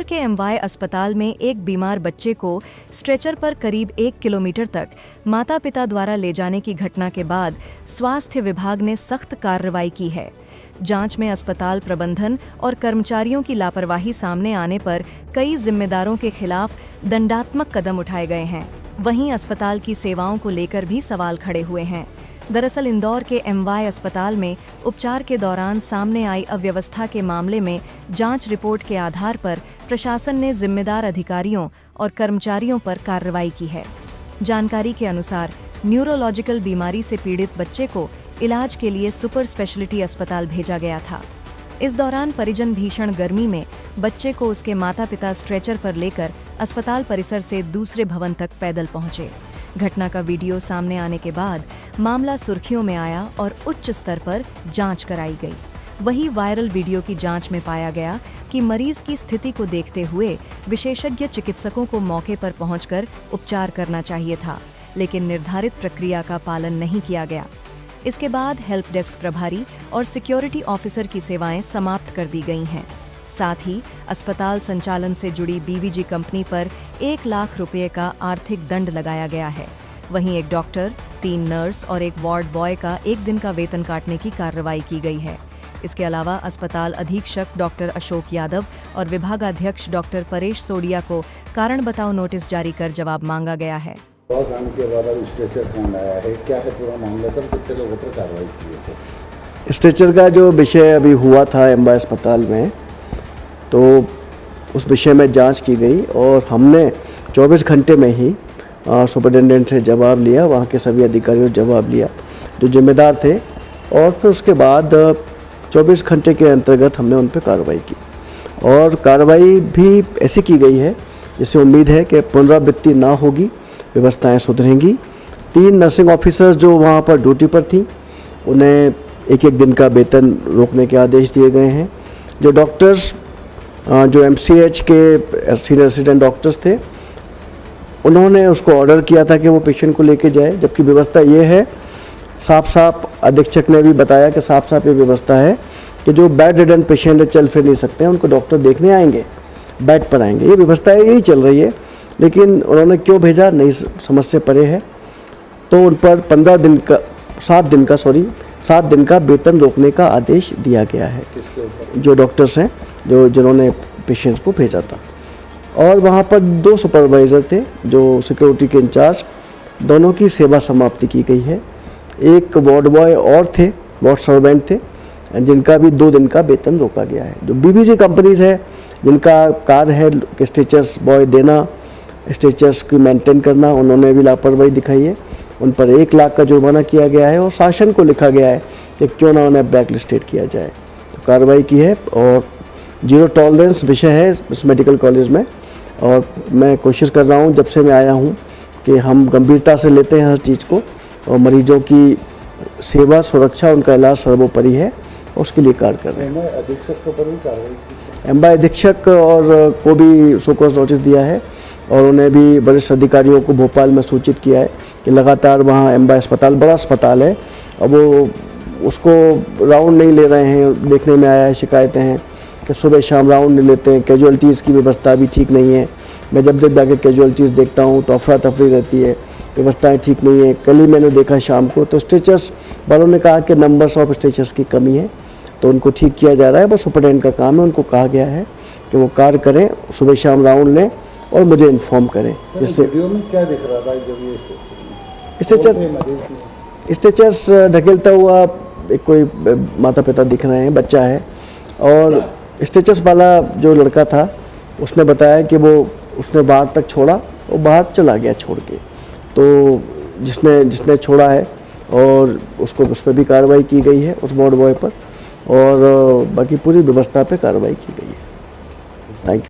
इंदौर के एमवाय अस्पताल में एक बीमार बच्चे को स्ट्रेचर पर करीब 1 किलोमीटर तक माता पिता द्वारा ले जाने की घटना के बाद स्वास्थ्य विभाग ने सख्त कार्रवाई की है। जांच में अस्पताल प्रबंधन और कर्मचारियों की लापरवाही सामने आने पर कई जिम्मेदारों के खिलाफ दंडात्मक कदम उठाए गए हैं। वहीं अस्पताल की सेवाओं को लेकर भी सवाल खड़े हुए हैं। दरअसल इंदौर के एमवाय अस्पताल में उपचार के दौरान सामने आई अव्यवस्था के मामले में जांच रिपोर्ट के आधार पर प्रशासन ने जिम्मेदार अधिकारियों और कर्मचारियों पर कार्रवाई की है। जानकारी के अनुसार न्यूरोलॉजिकल बीमारी से पीड़ित बच्चे को इलाज के लिए सुपर स्पेशलिटी अस्पताल भेजा गया था। इस दौरान परिजन भीषण गर्मी में बच्चे को उसके माता पिता स्ट्रेचर पर लेकर अस्पताल परिसर से दूसरे भवन तक पैदल पहुंचे। घटना का वीडियो सामने आने के बाद मामला सुर्खियों में आया और उच्च स्तर पर जांच कराई गई। वही वायरल वीडियो की जांच में पाया गया कि मरीज की स्थिति को देखते हुए विशेषज्ञ चिकित्सकों को मौके पर पहुंचकर उपचार करना चाहिए था, लेकिन निर्धारित प्रक्रिया का पालन नहीं किया गया। इसके बाद हेल्प डेस्क प्रभारी और सिक्योरिटी ऑफिसर की सेवाएं समाप्त कर दी गई हैं। साथ ही अस्पताल संचालन से जुड़ी बीवीजी कंपनी पर 1 लाख रुपए का आर्थिक दंड लगाया गया है। वहीं एक डॉक्टर, 3 नर्स और एक वार्ड बॉय का 1 दिन का वेतन काटने की कार्रवाई की गई है। इसके अलावा अस्पताल अधीक्षक डॉक्टर अशोक यादव और विभागाध्यक्ष डॉक्टर परेश सोडिया को कारण बताओ नोटिस जारी कर जवाब मांगा गया है। के बाद स्ट्रेचर कौन आया है, क्या है पूरा मामला, सब कितने लोगों पर कार्रवाई की है सर? स्ट्रेचर का जो विषय अभी हुआ था एमवाय अस्पताल में, तो उस विषय में जांच की गई और हमने 24 घंटे में ही सुपरिटेंडेंट से जवाब लिया, वहाँ के सभी अधिकारियों से जवाब लिया जो जिम्मेदार थे, और फिर उसके बाद 24 घंटे के अंतर्गत हमने उन पर कार्रवाई की। और कार्रवाई भी ऐसी की गई है जिससे उम्मीद है कि पुनरावृत्ति ना होगी, व्यवस्थाएं सुधरेंगी। 3 नर्सिंग ऑफिसर्स जो वहाँ पर ड्यूटी पर थी, उन्हें 1-1 दिन का वेतन रोकने के आदेश दिए गए हैं। जो डॉक्टर्स जो MCH के सीनियर रेसिडेंट डॉक्टर्स थे, उन्होंने उसको ऑर्डर किया था कि वो पेशेंट को लेके जाए, जबकि व्यवस्था ये है, साफ अधीक्षक ने भी बताया कि साफ ये व्यवस्था है कि जो बेड रिडन पेशेंट है, चल फिर नहीं सकते हैं, उनको डॉक्टर देखने आएंगे, बेड पर आएंगे। ये व्यवस्था यही चल रही है, लेकिन उन्होंने क्यों भेजा नहीं समझ से परे है। तो उन पर 7 दिन का वेतन रोकने का आदेश दिया गया है। जो डॉक्टर्स हैं जिन्होंने पेशेंट्स को भेजा था। और वहाँ पर 2 सुपरवाइज़र थे जो सिक्योरिटी के इंचार्ज, दोनों की सेवा समाप्ति की गई है। एक वार्ड बॉय और थे, वार्ड सर्वेंट थे, जिनका भी 2 दिन का वेतन रोका गया है। जो बीवीजी कंपनीज है, जिनका कार्य है कि स्ट्रेचर्स बॉय देना, स्ट्रेचर्स की मेंटेन करना, उन्होंने भी लापरवाही दिखाई है। उन पर 1 लाख का जुर्माना किया गया है और शासन को लिखा गया है कि क्यों ना उन्हें ब्लैक लिस्टेड किया जाए। तो कार्रवाई की है और 0 टॉलरेंस विषय है इस मेडिकल कॉलेज में। और मैं कोशिश कर रहा हूँ, जब से मैं आया हूँ, कि हम गंभीरता से लेते हैं हर चीज़ को, और मरीजों की सेवा, सुरक्षा, उनका इलाज सर्वोपरि है, और उसके लिए कार्य कर रहे हैं। अधीक्षक को पर भी कार्रवाई की? एमवाय अधीक्षक और को भी शोकॉज नोटिस दिया है, और उन्हें भी वरिष्ठ अधिकारियों को भोपाल में सूचित किया है कि लगातार वहाँ एमवाय अस्पताल बड़ा अस्पताल है, अब वो उसको राउंड नहीं ले रहे हैं। देखने में आया है, शिकायतें हैं कि सुबह शाम राउंड नहीं लेते हैं, कैजुअलिटीज़ की व्यवस्था भी ठीक नहीं है। मैं जब जाकर कैजुअलिटीज़ देखता हूँ तो अफरा तफरी रहती है, व्यवस्थाएं ठीक नहीं है। कल ही मैंने देखा शाम को, तो स्ट्रेचर्स वालों ने कहा कि नंबर्स ऑफ स्ट्रेचर्स की कमी है, तो उनको ठीक किया जा रहा है। बस सुपरटेंडेंट का काम है, उनको कहा गया है कि वो कार्य करें, सुबह शाम राउंड लें और मुझे इन्फॉर्म करें। इससे वीडियो में क्या दिख रहा था जब ये स्ट्रेचर्स ढकेलता हुआ एक कोई माता पिता दिख रहे हैं, बच्चा है, और स्ट्रेचर्स वाला जो लड़का था उसने बताया कि वो उसने बाहर तक छोड़ा, वो बाहर चला गया छोड़ के। तो जिसने छोड़ा है, और उस पर भी कार्रवाई की गई है, उस वार्ड बॉय पर, और बाकी पूरी व्यवस्था पे कार्रवाई की गई है।